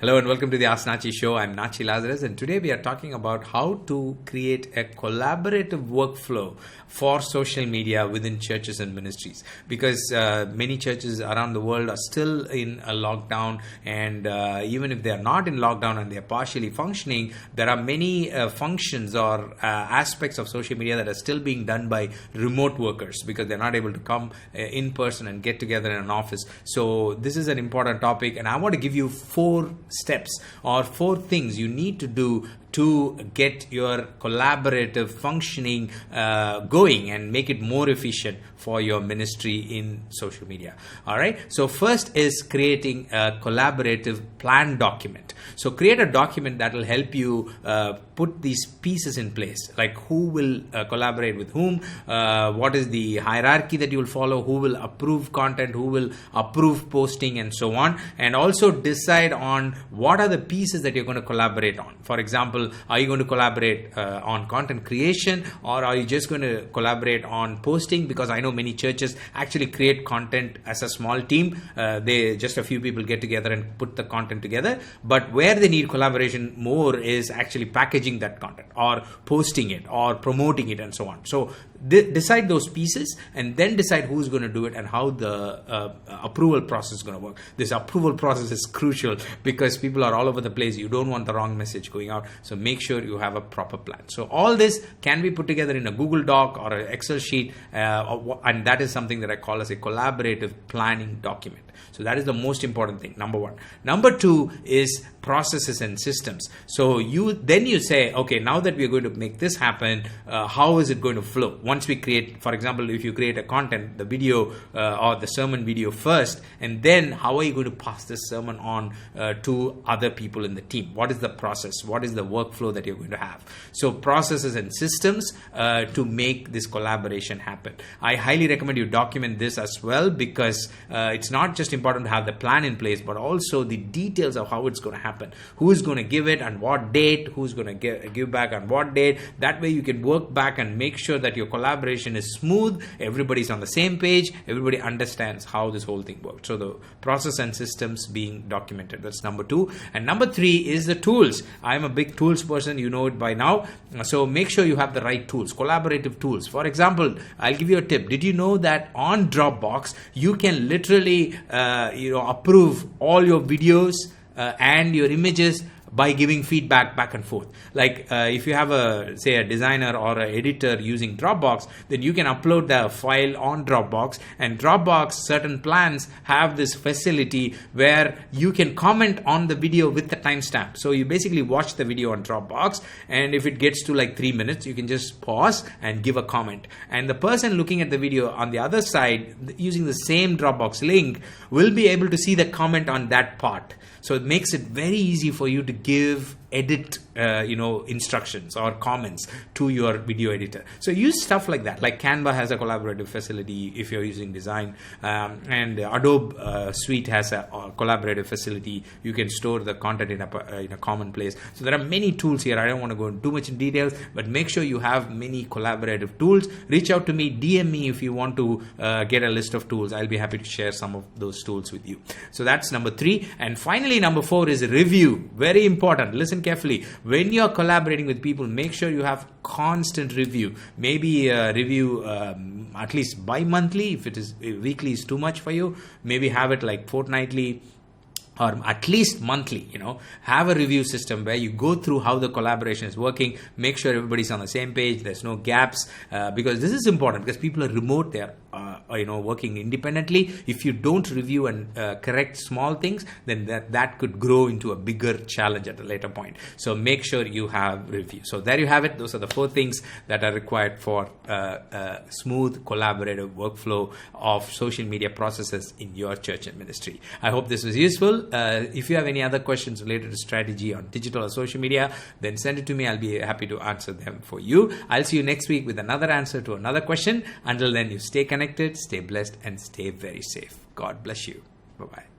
Hello and welcome to the Ask Natchi show. I'm Natchi Lazarus, and today we are talking about how to create a collaborative workflow for social media within churches and ministries, because many churches around the world are still in a lockdown, and even if they are not in lockdown and they are partially functioning, there are many functions or aspects of social media that are still being done by remote workers because they're not able to come in person and get together in an office. So this is an important topic, and I want to give you 4 steps or 4 things you need to do to get your collaborative functioning going and make it more efficient for your ministry in social media. All right. So first is creating a collaborative plan document. So create a document that will help you put these pieces in place, like who will collaborate with whom, what is the hierarchy that you will follow, who will approve content, who will approve posting, and so on. And also decide on what are the pieces that you're going to collaborate on. For example, are you going to collaborate on content creation, or are you just going to collaborate on posting? Because I know many churches actually create content as a small team. They just a few people get together and put the content together. But where they need collaboration more is actually packaging that content or posting it or promoting it and so on. So decide those pieces and then decide who's going to do it and how the approval process is going to work. This approval process is crucial because people are all over the place. You don't want the wrong message going out. So make sure you have a proper plan. So all this can be put together in a Google Doc or an Excel sheet, and that is something that I call as a collaborative planning document. So that is the most important thing, number 1. Number 2 is processes and systems. So you say, okay, now that we're going to make this happen, how is it going to flow? Once we create, for example, if you create a content, the video or the sermon video first, and then how are you going to pass this sermon on to other people in the team? What is the process? What is the workflow that you're going to have? So processes and systems to make this collaboration happen. I highly recommend you document this as well, because it's not just important to have the plan in place, but also the details of how it's going to happen. Who is going to give it and what date? Who's going to give back on what date? That way you can work back and make sure that your collaboration is smooth, everybody's on the same page, everybody understands how this whole thing works. So the process and systems being documented. That's number 2. And number 3 is the tools. I'm a big tools person, you know it by now. So make sure you have the right tools, collaborative tools. For example, I'll give you a tip. Did you know that on Dropbox, you can literally approve all your videos and your images by giving feedback back and forth. Like if you have a designer or an editor using Dropbox, then you can upload the file on Dropbox, and Dropbox, certain plans have this facility where you can comment on the video with the timestamp. So you basically watch the video on Dropbox, and if it gets to like 3 minutes, you can just pause and give a comment. And the person looking at the video on the other side, using the same Dropbox link, will be able to see the comment on that part. So it makes it very easy for you to edit instructions or comments to your video editor. So use stuff like that. Like Canva has a collaborative facility if you're using design, and Adobe Suite has a collaborative facility. You can store the content in a common place. So there are many tools here. I don't want to go into too much in details, but make sure you have many collaborative tools. Reach out to me, DM me if you want to get a list of tools. I'll be happy to share some of those tools with you. So that's number 3. And finally, number 4 is review. Very important. Listen carefully. When you're collaborating with people, make sure you have constant review. Maybe review at least bi-monthly. If it is weekly is too much for you, maybe have it like fortnightly or at least monthly. Have a review system where you go through how the collaboration is working, make sure everybody's on the same page, there's no gaps, because this is important, because people are remote, they're working independently. If you don't review and correct small things, then that could grow into a bigger challenge at a later point. So make sure you have review. So there you have it. Those are the 4 things that are required for a smooth collaborative workflow of social media processes in your church and ministry. I hope this was useful. If you have any other questions related to strategy on digital or social media, then send it to me. I'll be happy to answer them for you. I'll see you next week with another answer to another question. Until then, you stay connected, stay blessed, and stay very safe. God bless you. Bye-bye.